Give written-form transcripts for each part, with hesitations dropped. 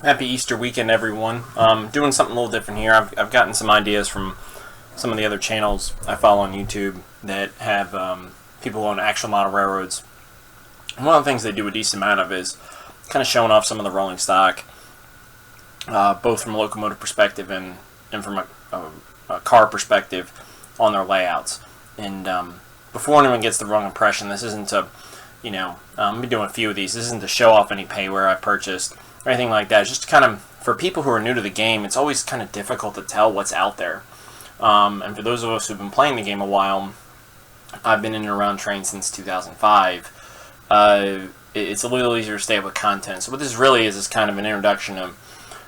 Happy Easter weekend, everyone. Doing something a little different here. I've gotten some ideas from some of the other channels I follow on YouTube that have people on actual model railroads. And one of the things they do a decent amount of is kind of showing off some of the rolling stock, both from a locomotive perspective and from a car perspective on their layouts. And before anyone gets the wrong impression, this isn't to, I'm doing a few of these. This isn't to show off any payware I purchased or anything like that. It's just kind of, for people who are new to the game, it's always kind of difficult to tell what's out there. And for those of us who've been playing the game a while, I've been in and around Trainz since 2005. It's a little easier to stay up with content. So what this really is kind of an introduction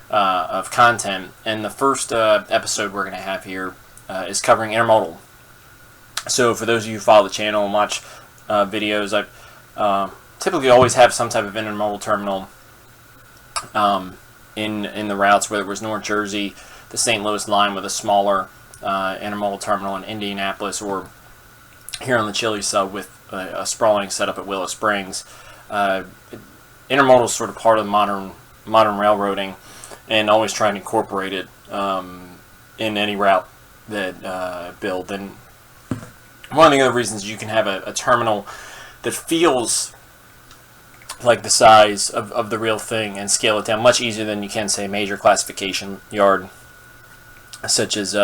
of content. And the first episode we're going to have here is covering Intermodal. So for those of you who follow the channel and watch videos, I typically always have some type of intermodal terminal in the routes, whether it was North Jersey, the St. Louis line with a smaller intermodal terminal in Indianapolis, or here on the Chili sub with a sprawling setup at Willow Springs. Intermodal is sort of part of modern railroading, and always trying to incorporate it in any route that build. And one of the other reasons you can have a terminal that feels like the size of the real thing and scale it down much easier than you can, say, a major classification yard such as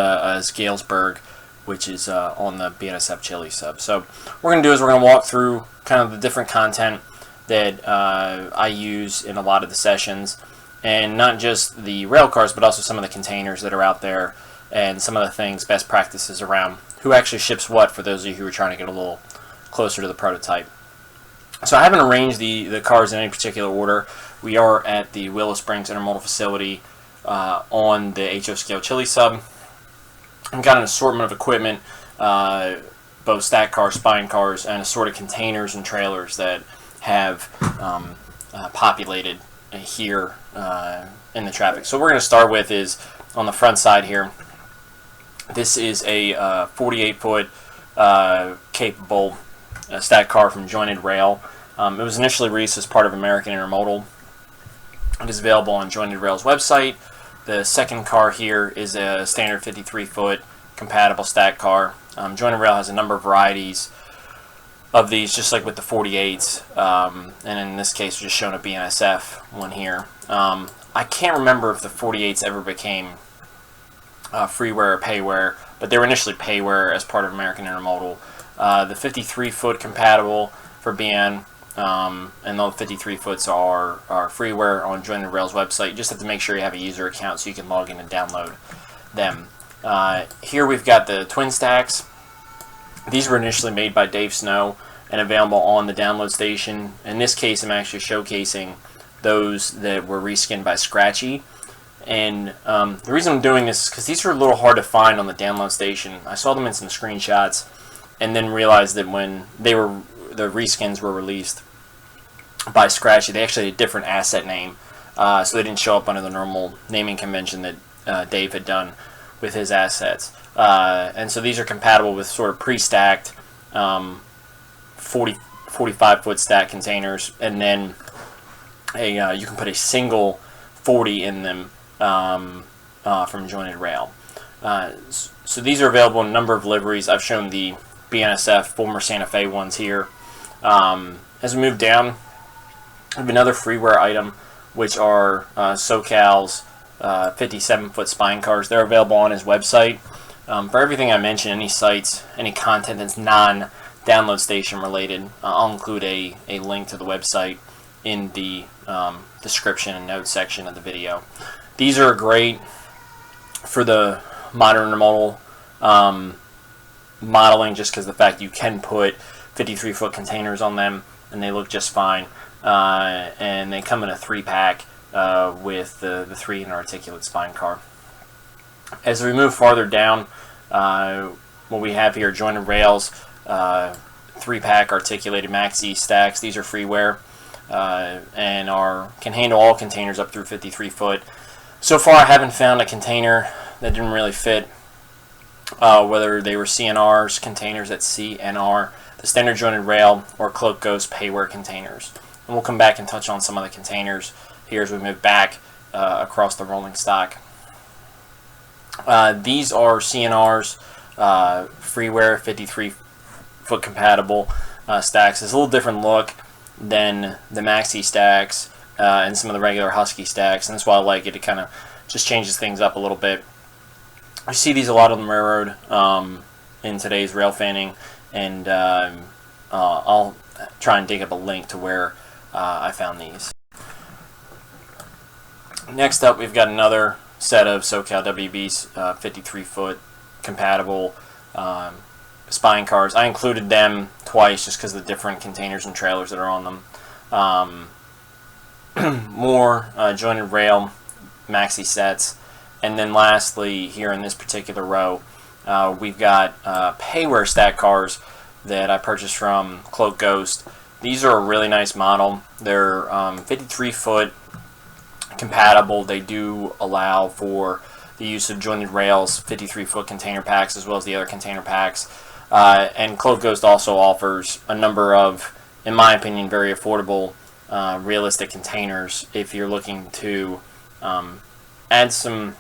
Galesburg, which is on the BNSF Chili sub. So what we're going to do is we're going to walk through kind of the different content that I use in a lot of the sessions, and not just the rail cars, but also some of the containers that are out there, and some of the things, best practices around who actually ships what, for those of you who are trying to get a little closer to the prototype. So I haven't arranged the cars in any particular order. We are at the Willow Springs Intermodal facility on the HO scale Chili sub. I've got an assortment of equipment, both stack cars, spine cars, and assorted containers and trailers that have populated here in the traffic. So what we're going to start with is on the front side here. This is a 48-foot capable stack car from Jointed Rail. It was initially released as part of American Intermodal. It is available on Jointed Rail's website. The second car here is a standard 53-foot compatible stack car. Jointed Rail has a number of varieties of these, just like with the 48s, and in this case we're just showing a BNSF one here. I can't remember if the 48s ever became freeware or payware, but they were initially payware as part of American Intermodal. The 53-foot compatible for BN, and the 53-foots are freeware on Jointed Rail's website. You just have to make sure you have a user account so you can log in and download them. Here we've got the twin stacks. These were initially made by DaveSnow and available on the download station. In this case, I'm actually showcasing those that were reskinned by Scratchy. And the reason I'm doing this is because these are a little hard to find on the download station. I saw them in some screenshots, and then realized that when the reskins were released by Scratchy, they actually had a different asset name, so they didn't show up under the normal naming convention that Dave had done with his assets. And so these are compatible with sort of pre-stacked 45-foot stack containers, and then you can put a single 40 in them from Jointed Rail. So these are available in a number of liveries. I've shown the BNSF former Santa Fe ones here. As we move down, we have another freeware item, which are SoCal's 57-foot spine cars. They're available on his website. For everything I mentioned, any sites, any content that's non-download station related, I'll include a link to the website in the description and notes section of the video. These are great for the modern intermodal modeling, just because the fact you can put 53-foot containers on them and they look just fine, and they come in a 3-pack with the 3-inch articulate spine car. As we move farther down, what we have here, Jointed Rails 3-pack articulated Maxi stacks. These are freeware and can handle all containers up through 53-foot. So far I haven't found a container that didn't really fit, whether they were CNRs, containers at CNR, the standard Jointed Rail, or Cloak Ghost payware containers. And we'll come back and touch on some of the containers here as we move back across the rolling stock. These are CNR's freeware 53-foot compatible stacks. It's a little different look than the Maxi stacks and some of the regular Husky stacks, and that's why I like it. It kind of just changes things up a little bit. I see these a lot on the railroad in today's rail fanning, and I'll try and dig up a link to where I found these. Next up, we've got another set of SoCal WB's 53-foot compatible spine cars. I included them twice just because of the different containers and trailers that are on them. More jointed rail maxi sets, and then lastly, here in this particular row, we've got payware stack cars that I purchased from Cloak Ghost. These are a really nice model. They're 53-foot compatible. They do allow for the use of jointed rails, 53-foot container packs, as well as the other container packs. And Cloak Ghost also offers a number of, in my opinion, very affordable realistic containers if you're looking to add some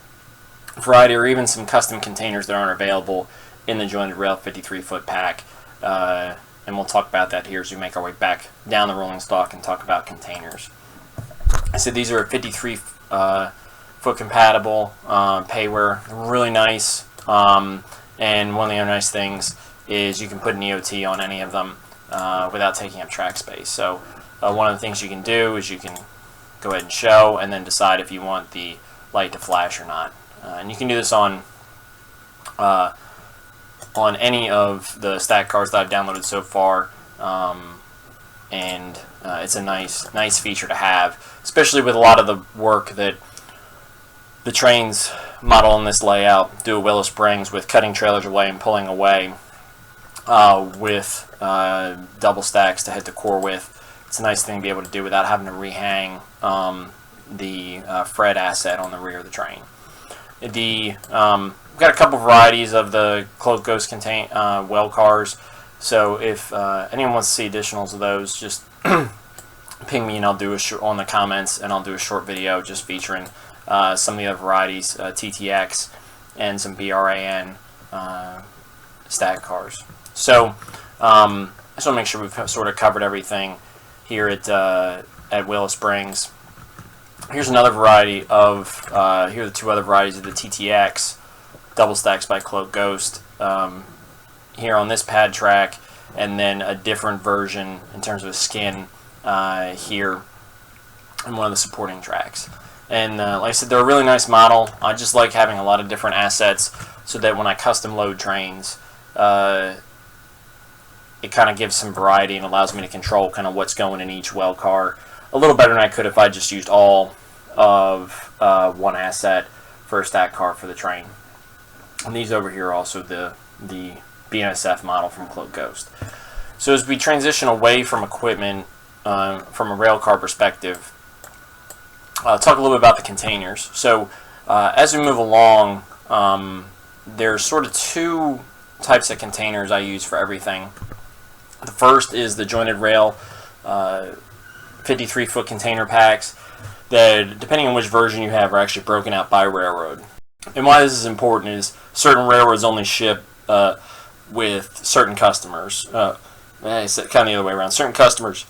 variety or even some custom containers that aren't available in the jointed rail 53-foot pack. And we'll talk about that here as we make our way back down the rolling stock and talk about containers. I said these are 53-foot compatible payware, really nice. And one of the other nice things is you can put an EOT on any of them without taking up track space. So one of the things you can do is you can go ahead and show and then decide if you want the light to flash or not. And you can do this on any of the stack cars that I've downloaded so far, and it's a nice feature to have, especially with a lot of the work that the Trainz model in this layout do at Willow Springs with cutting trailers away and pulling away with double stacks to head to core with. It's a nice thing to be able to do without having to rehang the Fred asset on the rear of the train. We've got a couple varieties of the Cloak Ghost well cars, so if anyone wants to see additionals of those, just ping me and I'll do on the comments, and I'll do a short video just featuring some of the other varieties, TTX and some BRAN stack cars. So I just want to make sure we've sort of covered everything here at Willow Springs. Here's another variety of, here are the two other varieties of the TTX double stacks by Cloak Ghost here on this pad track, and then a different version in terms of skin here on one of the supporting tracks. And like I said, they're a really nice model. I just like having a lot of different assets so that when I custom load trains, it kind of gives some variety and allows me to control kind of what's going in each well car a little better than I could if I just used all of one asset for a stack car for the train. And these over here are also the BNSF model from Cloak Ghost. So as we transition away from equipment from a rail car perspective, talk a little bit about the containers. So as we move along, there's sort of two types of containers I use for everything. The first is the jointed rail 53-foot container packs that, depending on which version you have, are actually broken out by railroad. And why this is important is certain railroads only ship with certain customers. It's kind of the other way around. Certain customers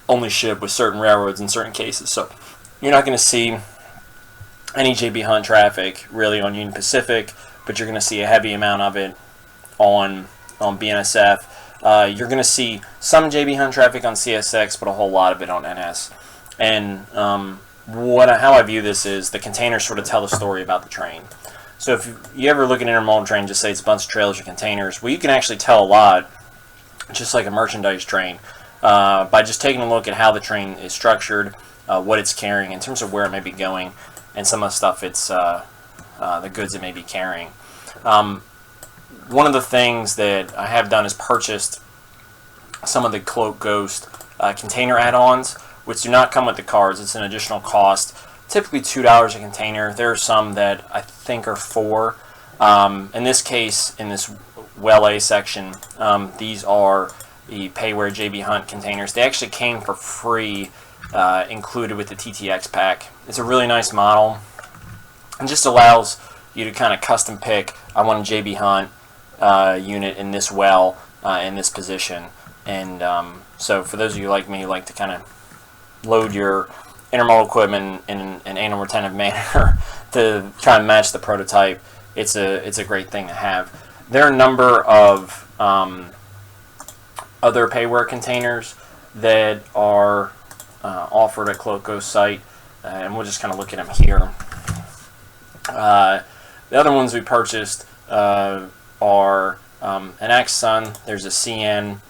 only ship with certain railroads in certain cases. So you're not going to see any JB Hunt traffic really on Union Pacific, but you're going to see a heavy amount of it on BNSF. You're going to see some JB Hunt traffic on CSX, but a whole lot of it on NS. And how I view this is the containers sort of tell the story about the train. So if you ever look at an intermodal train, just say it's a bunch of trailers or containers, well, you can actually tell a lot, just like a merchandise train, by just taking a look at how the train is structured, what it's carrying in terms of where it may be going, and some of the stuff it's the goods it may be carrying. One of the things that I have done is purchased some of the Cloak Ghost container add-ons, which do not come with the cars. It's an additional cost, typically $2 a container. There are some that I think are $4. In this case, in this Well A section, these are the Payware JB Hunt containers. They actually came for free included with the TTX pack. It's a really nice model and just allows you to kind of custom pick, I want a JB Hunt unit in this well, in this position. And so for those of you like me who like to kind of load your intermodal equipment in an anal retentive manner to try and match the prototype, it's a great thing to have. There are a number of other payware containers that are offered at Cloak Ghost site, and we'll just kind of look at them here. The other ones we purchased are an X-Sun. There's a CN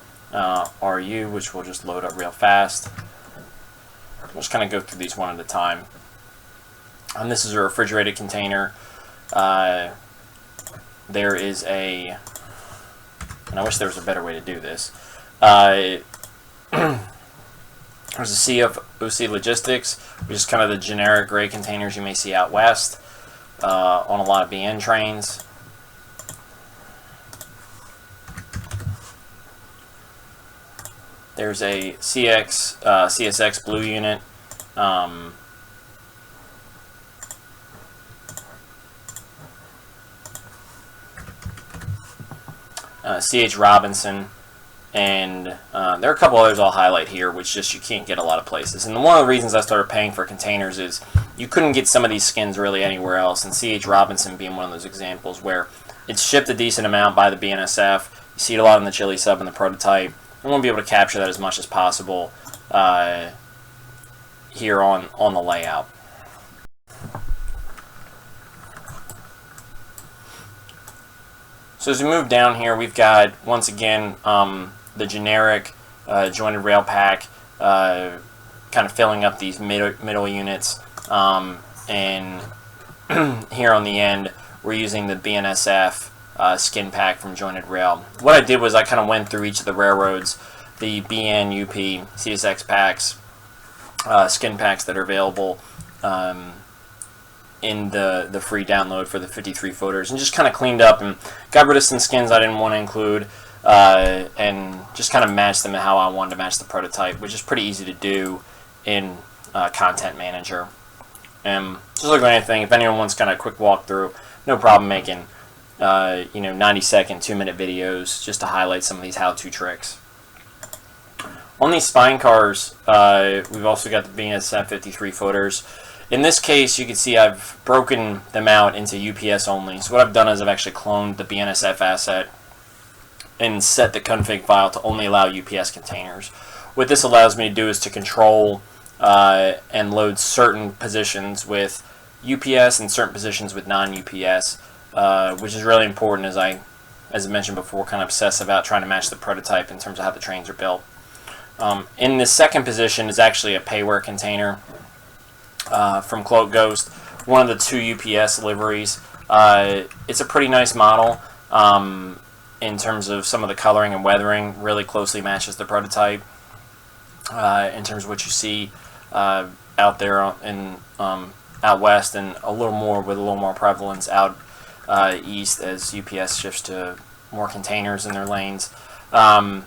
RU, which we'll just load up real fast. We'll just kind of go through these one at a time. And this is a refrigerated container. There is a, and I wish there was a better way to do this. There's a CFOC Logistics, which is kind of the generic gray containers you may see out west on a lot of BN trains. There's a CSX blue unit. CH Robinson, and there are a couple others I'll highlight here, which just you can't get a lot of places. And one of the reasons I started paying for containers is you couldn't get some of these skins really anywhere else, and CH Robinson being one of those examples where it's shipped a decent amount by the BNSF. You see it a lot in the Chili Sub and the prototype. I want to be able to capture that as much as possible here on the layout. So as we move down here, we've got, once again, the generic jointed rail pack, kind of filling up these middle units. And here on the end, we're using the BNSF skin pack from jointed rail. What I did was I kind of went through each of the railroads, the BN, UP, CSX packs, skin packs that are available in the free download for the 53 footers, and just kind of cleaned up and got rid of some skins I didn't want to include, and just kind of matched them how I wanted to match the prototype, which is pretty easy to do in Content Manager. Just like anything, if anyone wants kind of a quick walkthrough, no problem making 90-second, 2-minute videos just to highlight some of these how-to tricks. On these spine cars, we've also got the BNSF 53 footers. In this case, you can see I've broken them out into UPS only. So what I've done is I've actually cloned the BNSF asset and set the config file to only allow UPS containers. What this allows me to do is to control and load certain positions with UPS and certain positions with non-UPS, which is really important as I mentioned before, kind of obsess about trying to match the prototype in terms of how the trains are built. In the second position is actually a payware container from Cloak Ghost, one of the 2 UPS liveries. It's a pretty nice model in terms of some of the coloring and weathering, really closely matches the prototype in terms of what you see out there in out west, and a little more prevalence out east as UPS shifts to more containers in their lanes. And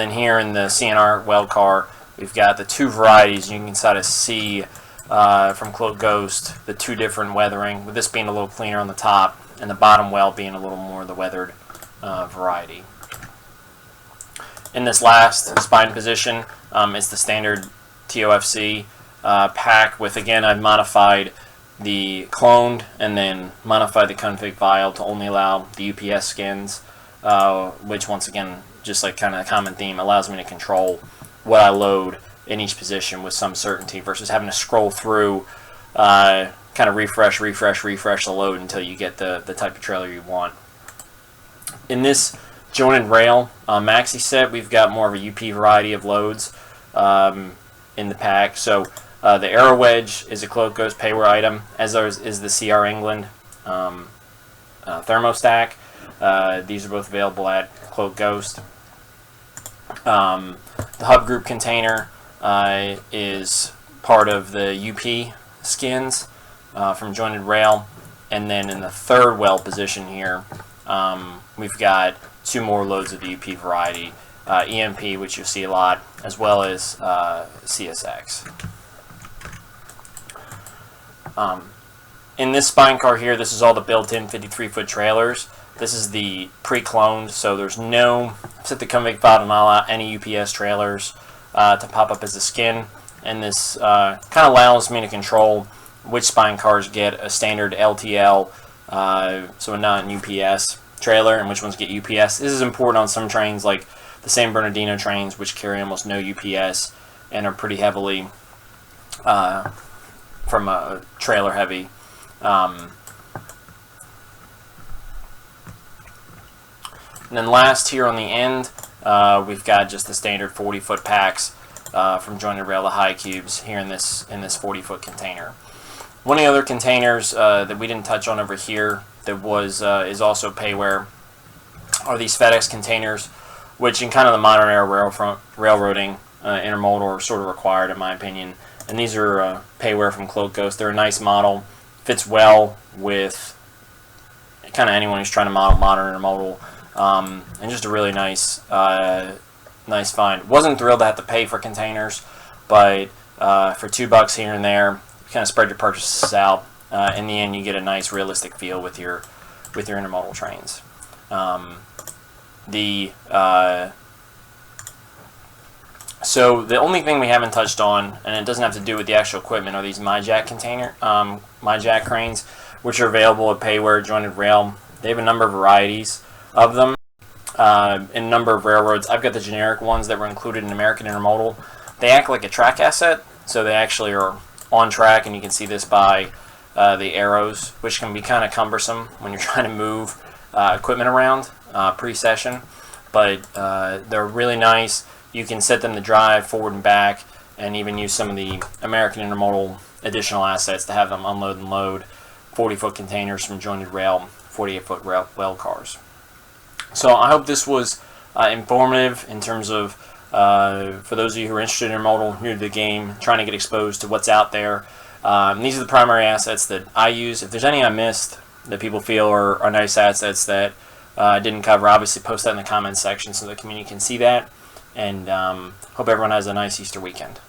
then here in the CNR weld car, we've got the 2 varieties. You can sort of see from Cloak Ghost the 2 different weathering, with this being a little cleaner on the top and the bottom weld being a little more the weathered variety. In this last spine position, it's the standard TOFC pack with, again, I've modified the cloned and then modified the config file to only allow the UPS skins, which once again, just like kind of a common theme, allows me to control what I load in each position with some certainty versus having to scroll through, kind of refresh the load until you get the type of trailer you want. In this jointed rail maxi set, we've got more of a UP variety of loads in the pack. So the Arrow Wedge is a Cloak Ghost payware item, as is the CR England thermostack. These are both available at Cloak Ghost. The hub group container is part of the UP skins from jointed rail, and then in the third weld position here, we've got 2 more loads of the UP variety EMP, which you'll see a lot, as well as CSX. In this spine car here, this is all the built-in 53-foot trailers. This is the pre-cloned, so there's no, set the config file to not allow any UPS trailers to pop up as a skin, and this kind of allows me to control which spine cars get a standard LTL, so not an UPS trailer, and which ones get UPS. This is important on some trains like the San Bernardino trains, which carry almost no UPS and are pretty heavily from a trailer heavy. And then last here on the end, we've got just the standard 40-foot packs from jointed rail to high cubes here in this 40-foot container. One of the other containers that we didn't touch on over here that is also payware are these FedEx containers, which in kind of the modern era railroading intermodal are sort of required in my opinion. And these are payware from Cloak Ghost. They're a nice model, fits well with kind of anyone who's trying to model modern intermodal, and just a really nice nice find. Wasn't thrilled to have to pay for containers, but for $2 here and there, you kind of spread your purchases out. In the end, you get a nice realistic feel with your intermodal trains. So the only thing we haven't touched on, and it doesn't have to do with the actual equipment, are these MyJack cranes, which are available at payware jointed rail. They have a number of varieties of them in a number of railroads. I've got the generic ones that were included in American Intermodal. They act like a track asset, so they actually are on track, and you can see this by the arrows, which can be kind of cumbersome when you're trying to move equipment around pre-session, but they're really nice. You can set them to drive forward and back, and even use some of the American Intermodal additional assets to have them unload and load 40-foot containers from jointed rail, 48-foot rail cars. So I hope this was informative in terms of, for those of you who are interested in intermodal, new to the game, trying to get exposed to what's out there. These are the primary assets that I use. If there's any I missed that people feel are nice assets that I didn't cover, obviously post that in the comments section so the community can see that. And hope everyone has a nice Easter weekend.